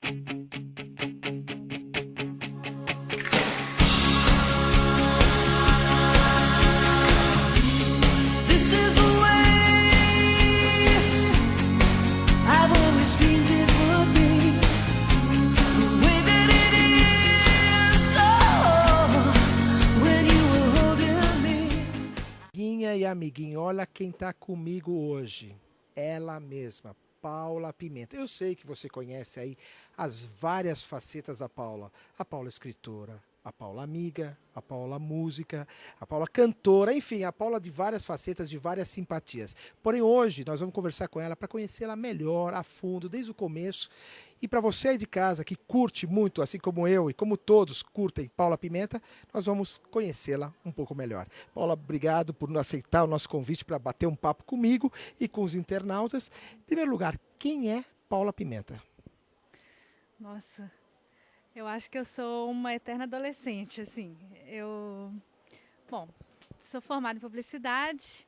This is the way I've always dreamed it would be, the way that it is, oh, when you were holding me. Amiguinha e amiguinho, olha quem está comigo hoje. Ela mesma, Paula Pimenta. Eu sei que você conhece aí as várias facetas da Paula. A Paula escritora, a Paula amiga, a Paula música, a Paula cantora, enfim, a Paula de várias facetas, de várias simpatias. Porém, hoje nós vamos conversar com ela para conhecê-la melhor, a fundo, desde o começo. E para você aí de casa que curte muito, assim como eu e como todos curtem Paula Pimenta, nós vamos conhecê-la um pouco melhor. Paula, obrigado por aceitar o nosso convite para bater um papo comigo e com os internautas. Em primeiro lugar, quem é Paula Pimenta? Nossa, eu acho que eu sou uma eterna adolescente, assim. Bom, sou formada em publicidade,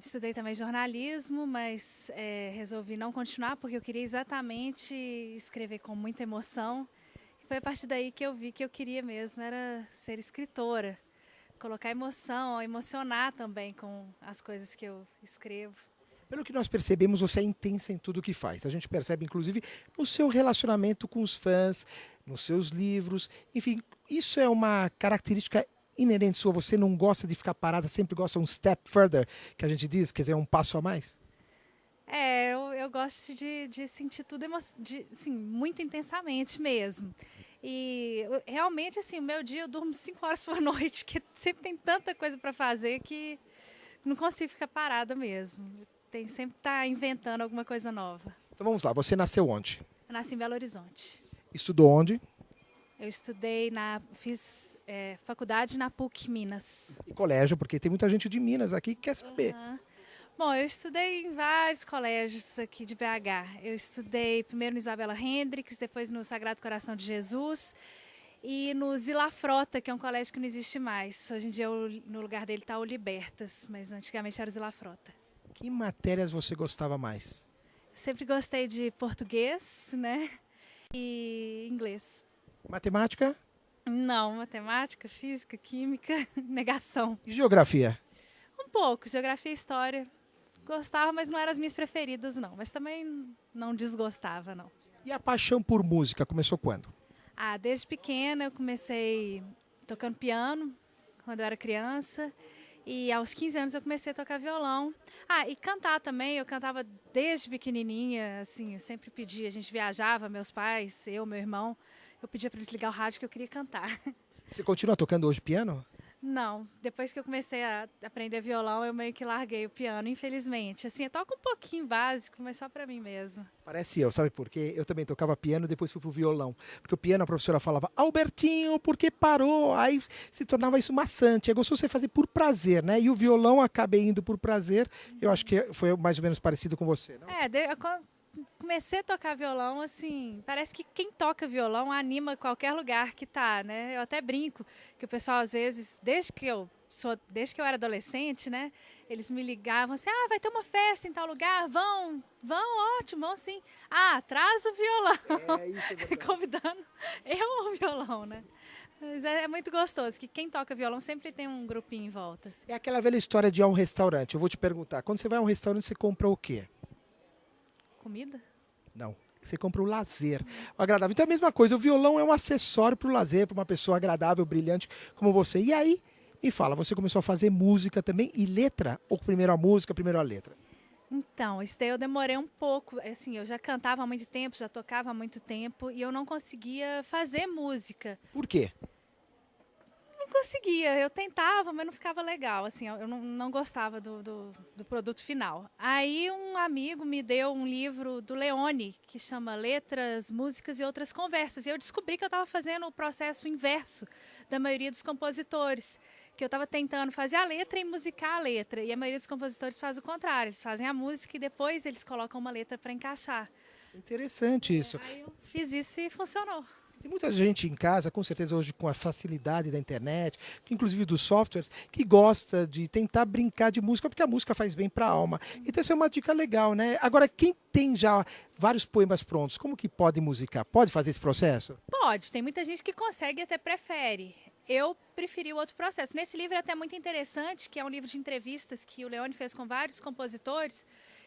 estudei também jornalismo, mas resolvi não continuar porque eu queria exatamente escrever com muita emoção. E foi a partir daí que eu vi que eu queria mesmo, era ser escritora, colocar emoção, emocionar também com as coisas que eu escrevo. Pelo que nós percebemos, você é intensa em tudo o que faz. A gente percebe, inclusive, no seu relacionamento com os fãs, nos seus livros. Enfim, isso é uma característica inerente sua. Você não gosta de ficar parada, sempre gosta um step further, que a gente diz, quer dizer, um passo a mais? Eu gosto de sentir tudo assim, muito intensamente mesmo. E realmente, assim, o meu dia eu durmo 5 horas por noite, porque sempre tem tanta coisa para fazer que não consigo ficar parada mesmo. Tem sempre que estar inventando alguma coisa nova. Então vamos lá, você nasceu onde? Eu nasci em Belo Horizonte. Estudou onde? Eu fiz faculdade na PUC Minas. E colégio, porque tem muita gente de Minas aqui que quer saber. Uhum. Bom, eu estudei em vários colégios aqui de BH. Eu estudei primeiro no Isabela Hendricks, depois no Sagrado Coração de Jesus e no Zila Frota, que é um colégio que não existe mais. Hoje em dia no lugar dele está o Libertas, mas antigamente era o Zila Frota. Que matérias você gostava mais? Sempre gostei de português, né? E inglês. Matemática? Não, matemática, física, química, negação. E geografia? Um pouco, geografia e história. Gostava, mas não eram as minhas preferidas, não. Mas também não desgostava, não. E a paixão por música começou quando? Desde pequena eu comecei tocando piano, quando eu era criança. E aos 15 anos eu comecei a tocar violão. E cantar também, eu cantava desde pequenininha, assim, eu sempre pedia, a gente viajava, meus pais, eu, meu irmão, eu pedia para eles ligar o rádio que eu queria cantar. Você continua tocando hoje piano? Não, depois que eu comecei a aprender violão, eu meio que larguei o piano, infelizmente. Assim, eu toco um pouquinho básico, mas só pra mim mesmo. Parece eu, sabe por quê? Eu também tocava piano e depois fui pro violão. Porque o piano a professora falava, Albertinho, por que parou? Aí se tornava isso maçante. É gostoso você fazer por prazer, né? E o violão acabei indo por prazer. Eu acho que foi mais ou menos parecido com você, não? Comecei a tocar violão, assim, parece que quem toca violão anima qualquer lugar que tá, né? Eu até brinco que o pessoal, às vezes, desde que eu era adolescente, né? Eles me ligavam assim, vai ter uma festa em tal lugar, vão, ótimo, vão sim. Traz o violão. Isso é verdade. Convidando eu ao violão, né? Mas é muito gostoso, que quem toca violão sempre tem um grupinho em volta. Assim. É aquela velha história de ir a um restaurante. Eu vou te perguntar, quando você vai a um restaurante, você compra o quê? Comida? Não, você compra o lazer, o agradável. Então é a mesma coisa, o violão é um acessório para o lazer, para uma pessoa agradável, brilhante como você. E aí, me fala, você começou a fazer música também e letra? Ou primeiro a música, primeiro a letra? Então, isso daí eu demorei um pouco. Assim, eu já cantava há muito tempo, já tocava há muito tempo e eu não conseguia fazer música. Por quê? Conseguia, eu tentava, mas não ficava legal, assim, eu não gostava do produto final. Aí um amigo me deu um livro do Leone, que chama Letras, Músicas e Outras Conversas, e eu descobri que eu estava fazendo o processo inverso da maioria dos compositores, que eu estava tentando fazer a letra e musicar a letra, e a maioria dos compositores faz o contrário, eles fazem a música e depois eles colocam uma letra para encaixar. Interessante isso. Aí eu fiz isso e funcionou. Tem muita gente em casa, com certeza hoje com a facilidade da internet, inclusive dos softwares, que gosta de tentar brincar de música, porque a música faz bem para a alma. Então essa é uma dica legal, né? Agora, quem tem já vários poemas prontos, como que pode musicar? Pode fazer esse processo? Pode, tem muita gente que consegue e até prefere. Eu preferi o outro processo. Nesse livro é até muito interessante, que é um livro de entrevistas que o Leone fez com vários compositores.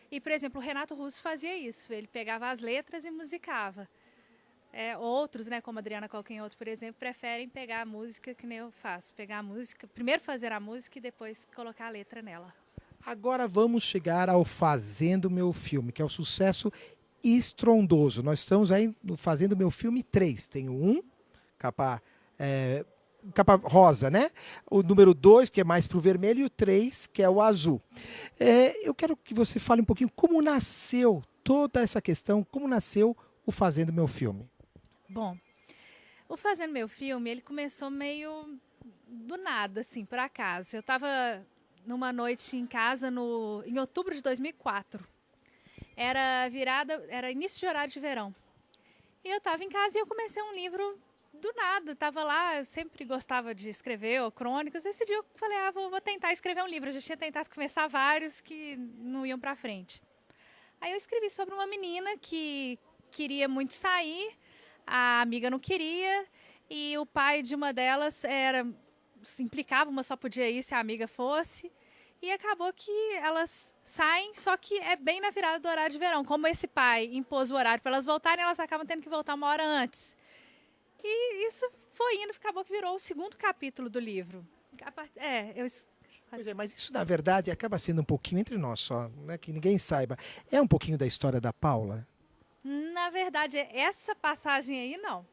E, por exemplo, o Renato Russo fazia isso. Ele pegava as letras e musicava. Outros, né, como a Adriana Calcanhoto, por exemplo, preferem pegar a música que nem eu faço. Pegar a música, primeiro fazer a música e depois colocar a letra nela. Agora vamos chegar ao Fazendo Meu Filme, que é o sucesso estrondoso. Nós estamos aí no Fazendo Meu Filme 3. Tem o 1, capa rosa, né? O número 2, que é mais para o vermelho, e o 3, que é o azul. Eu quero que você fale um pouquinho como nasceu toda essa questão, como nasceu o Fazendo Meu Filme. Bom, o Fazendo Meu Filme, ele começou meio do nada, assim, por acaso. Eu estava numa noite em casa em outubro de 2004. Era início de horário de verão. E eu estava em casa e eu comecei um livro do nada. Estava lá, eu sempre gostava de escrever ou crônicas. Esse dia eu falei, vou tentar escrever um livro. Eu já tinha tentado começar vários que não iam para frente. Aí eu escrevi sobre uma menina que queria muito sair, a amiga não queria, e o pai de uma delas se implicava, uma só podia ir se a amiga fosse. E acabou que elas saem, só que é bem na virada do horário de verão. Como esse pai impôs o horário para elas voltarem, elas acabam tendo que voltar uma hora antes. E isso foi indo, acabou que virou o segundo capítulo do livro. Pois é, mas isso na verdade acaba sendo um pouquinho entre nós só, né, que ninguém saiba. É um pouquinho da história da Paula? Na verdade, essa passagem aí, não.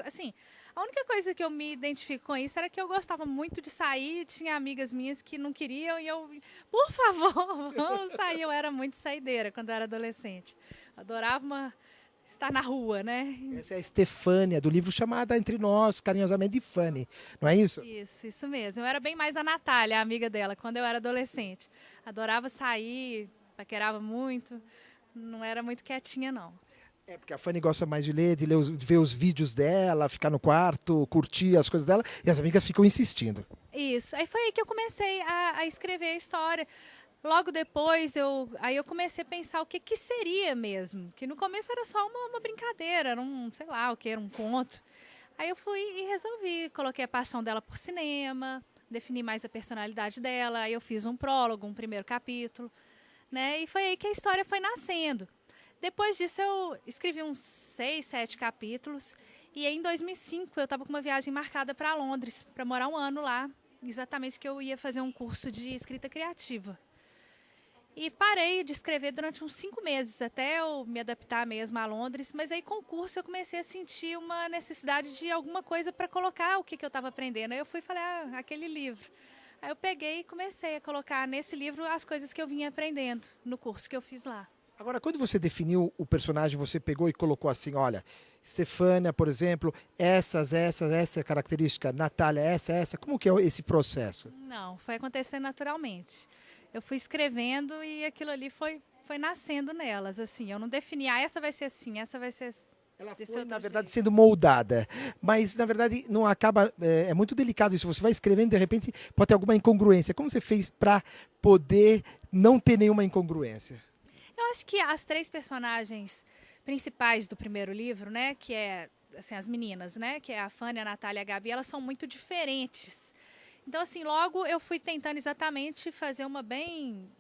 Assim, a única coisa que eu me identifico com isso era que eu gostava muito de sair, tinha amigas minhas que não queriam e eu, por favor, vamos sair. Eu era muito saideira quando eu era adolescente. Adorava estar na rua, né? Essa é a Estefânia, do livro Chamada Entre Nós, carinhosamente de Fanny, não é isso? Isso mesmo. Eu era bem mais a Natália, a amiga dela, quando eu era adolescente. Adorava sair, paquerava muito, não era muito quietinha, não. É porque a Fanny gosta mais de ler, de ver os vídeos dela, ficar no quarto, curtir as coisas dela, e as amigas ficam insistindo. Isso. Aí foi aí que eu comecei a escrever a história. Logo depois, eu comecei a pensar o que seria mesmo. Que no começo era só uma brincadeira, era sei lá o que, era um conto. Aí eu fui e resolvi, coloquei a paixão dela por cinema, defini mais a personalidade dela, aí eu fiz um prólogo, um primeiro capítulo, né? E foi aí que a história foi nascendo. Depois disso, eu escrevi uns 6, 7 capítulos. E aí, em 2005, eu estava com uma viagem marcada para Londres, para morar um ano lá. Exatamente que eu ia fazer um curso de escrita criativa. E parei de escrever durante uns 5 meses, até eu me adaptar mesmo a Londres. Mas aí, com o curso, eu comecei a sentir uma necessidade de alguma coisa para colocar o que eu estava aprendendo. Aí eu fui e falei, aquele livro. Aí eu peguei e comecei a colocar nesse livro as coisas que eu vinha aprendendo no curso que eu fiz lá. Agora, quando você definiu o personagem, você pegou e colocou assim, olha, Estefânia, por exemplo, essa característica, Natália, essa, como que é esse processo? Não, foi acontecendo naturalmente. Eu fui escrevendo e aquilo ali foi nascendo nelas, assim, eu não defini, essa vai ser assim, essa vai ser assim. Ela foi, na verdade, sendo moldada, mas, na verdade, não acaba, é muito delicado isso, você vai escrevendo, de repente, pode ter alguma incongruência. Como você fez para poder não ter nenhuma incongruência? Eu acho que as 3 personagens principais do primeiro livro, né, que é assim, as meninas, né, que é a Fanny, a Natália e a Gabi, elas são muito diferentes. Então, assim, logo eu fui tentando exatamente fazer uma bem...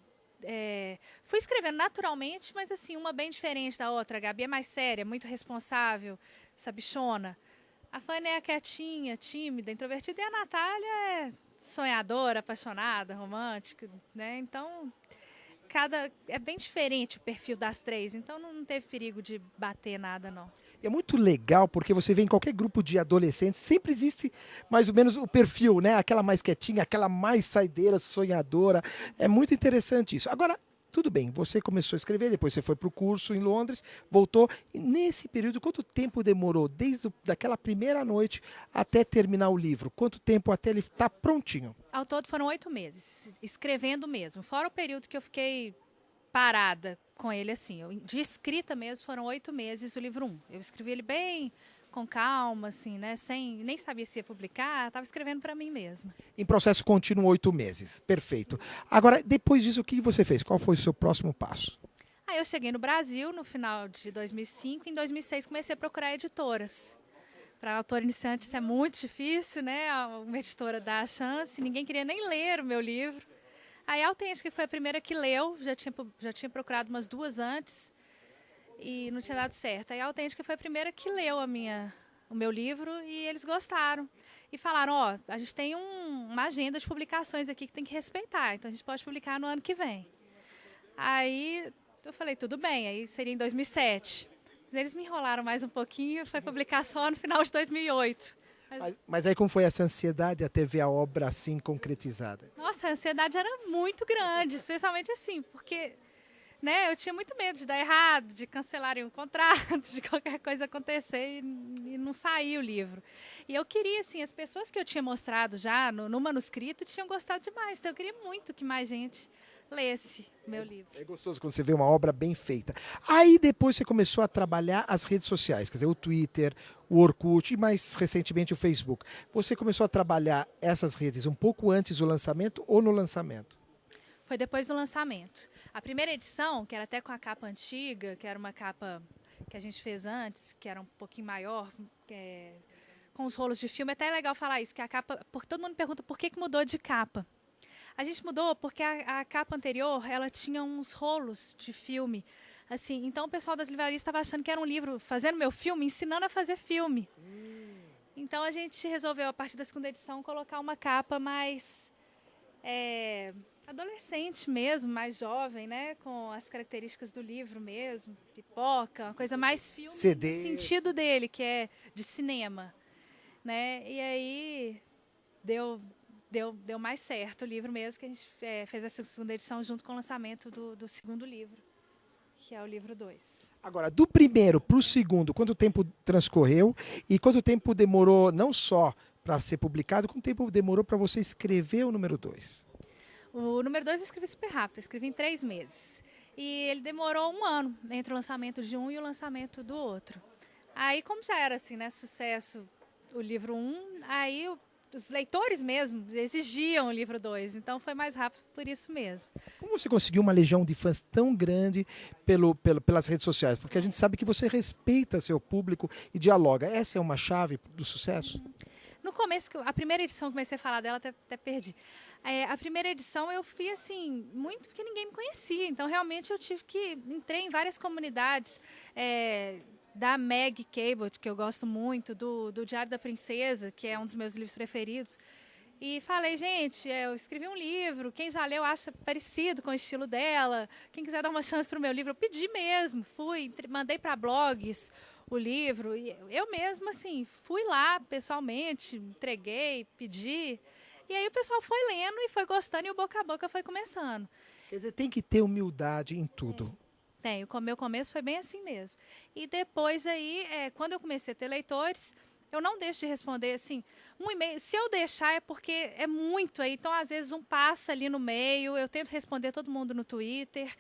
fui escrevendo naturalmente, mas assim, uma bem diferente da outra. A Gabi é mais séria, muito responsável, sabichona. A Fanny é quietinha, tímida, introvertida, e a Natália é sonhadora, apaixonada, romântica, né, então... É bem diferente o perfil das 3, então não teve perigo de bater nada, não. É muito legal porque você vê em qualquer grupo de adolescentes, sempre existe mais ou menos o perfil, né? Aquela mais quietinha, aquela mais saideira, sonhadora. É muito interessante isso. Agora, tudo bem, você começou a escrever, depois você foi para o curso em Londres, voltou. E nesse período, quanto tempo demorou desde daquela primeira noite até terminar o livro? Quanto tempo até ele estar prontinho? Ao todo foram 8 meses, escrevendo mesmo. Fora o período que eu fiquei parada com ele, assim. De escrita mesmo, foram 8 meses o livro 1. Eu escrevi ele bem com calma, assim, né? Nem sabia se ia publicar, estava escrevendo para mim mesma. Em processo contínuo, 8 meses. Perfeito. Agora, depois disso, o que você fez? Qual foi o seu próximo passo? Aí eu cheguei no Brasil no final de 2005, em 2006 comecei a procurar editoras. Para autor iniciante isso é muito difícil, né? Uma editora dá a chance, ninguém queria nem ler o meu livro. Aí a Autêntica foi a primeira que leu, já tinha procurado umas 2 antes e não tinha dado certo. Aí a Autêntica foi a primeira que leu o meu livro e eles gostaram. E falaram, ó, a gente tem uma agenda de publicações aqui que tem que respeitar, então a gente pode publicar no ano que vem. Aí eu falei, tudo bem, aí seria em 2007. Mas eles me enrolaram mais um pouquinho, foi publicar só no final de 2008. Mas aí como foi essa ansiedade até ver a obra assim concretizada? Nossa, a ansiedade era muito grande, especialmente assim, porque né, eu tinha muito medo de dar errado, de cancelarem o contrato, de qualquer coisa acontecer e não sair o livro. E eu queria, assim, as pessoas que eu tinha mostrado já no manuscrito tinham gostado demais, então eu queria muito que mais gente lesse meu livro. É gostoso quando você vê uma obra bem feita. Aí depois você começou a trabalhar as redes sociais, quer dizer, o Twitter, o Orkut e mais recentemente o Facebook. Você começou a trabalhar essas redes um pouco antes do lançamento ou no lançamento? Foi depois do lançamento. A primeira edição, que era até com a capa antiga, que era uma capa que a gente fez antes, que era um pouquinho maior, com os rolos de filme, até é legal falar isso, que a capa, porque todo mundo pergunta por que mudou de capa. A gente mudou porque a capa anterior, ela tinha uns rolos de filme. Assim, então o pessoal das livrarias estava achando que era um livro fazendo meu filme, ensinando a fazer filme. Então a gente resolveu, a partir da segunda edição, colocar uma capa mais adolescente mesmo, mais jovem, né? Com as características do livro mesmo, pipoca, uma coisa mais filme CD. no sentido dele, que é de cinema. Né? E aí deu mais certo o livro mesmo, que a gente fez essa segunda edição junto com o lançamento do segundo livro, que é o livro 2. Agora, do primeiro para o segundo, quanto tempo transcorreu e quanto tempo demorou não só para ser publicado, quanto tempo demorou para você escrever o número 2? O número 2 eu escrevi super rápido, eu escrevi em 3 meses. E ele demorou 1 ano entre o lançamento de um e o lançamento do outro. Aí, como já era assim, né, sucesso o livro 1, aí os leitores mesmo exigiam o livro 2, então foi mais rápido por isso mesmo. Como você conseguiu uma legião de fãs tão grande pelas redes sociais? Porque a gente sabe que você respeita seu público e dialoga. Essa é uma chave do sucesso? No começo, a primeira edição, comecei a falar dela, até perdi. A primeira edição eu fui assim, muito porque ninguém me conhecia, então realmente eu entrei em várias comunidades, da Meg Cabot, que eu gosto muito, do Diário da Princesa, que é um dos meus livros preferidos. E falei, gente, eu escrevi um livro, quem já leu acha parecido com o estilo dela, quem quiser dar uma chance para o meu livro, eu pedi mesmo, mandei para blogs o livro, e eu mesma, assim, fui lá pessoalmente, entreguei, pedi, e aí o pessoal foi lendo e foi gostando e o boca a boca foi começando. Quer dizer, tem que ter humildade em tudo. Tem, o meu começo foi bem assim mesmo. E depois aí, quando eu comecei a ter leitores, eu não deixo de responder assim, um e-mail. Se eu deixar é porque é muito aí, então às vezes um passa ali no meio, eu tento responder todo mundo no Twitter,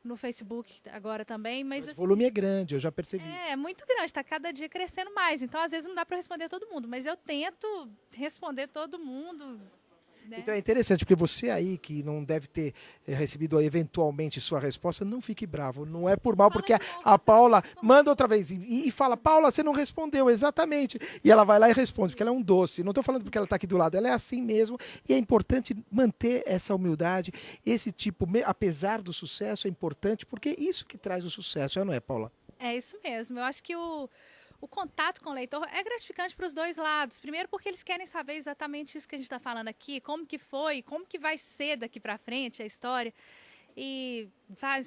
no Facebook agora também, mas O volume é grande, eu já percebi. é muito grande, está cada dia crescendo mais, então às vezes não dá para responder todo mundo, mas eu tento responder todo mundo. Né? Então é interessante, porque você aí que não deve ter recebido eventualmente sua resposta, não fique bravo. Não é por mal, Fala porque de novo, a você Paula não respondeu. manda outra vez e fala, Paula, você não respondeu, exatamente. E ela vai lá e responde, porque ela é um doce. Não estou falando porque ela está aqui do lado, ela é assim mesmo. E é importante manter essa humildade, esse tipo, apesar do sucesso, é importante, porque é isso que traz o sucesso, não é, Paula? É isso mesmo, eu acho que o contato com o leitor é gratificante para os dois lados. Primeiro porque eles querem saber exatamente isso que a gente está falando aqui, como que foi, como que vai ser daqui para frente a história. E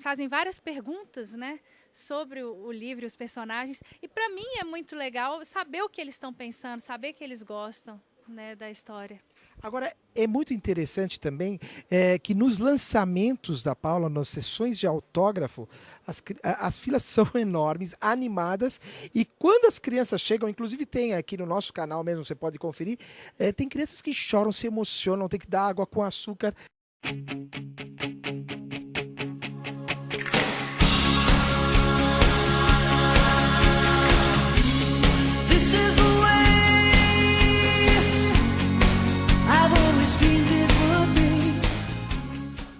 fazem várias perguntas, né, sobre o livro e os personagens. E para mim é muito legal saber o que eles estão pensando, saber que eles gostam, né, da história. Agora, é muito interessante também que nos lançamentos da Paula, nas sessões de autógrafo, as filas são enormes, animadas, e quando as crianças chegam, inclusive tem aqui no nosso canal mesmo, você pode conferir, tem crianças que choram, se emocionam, tem que dar água com açúcar.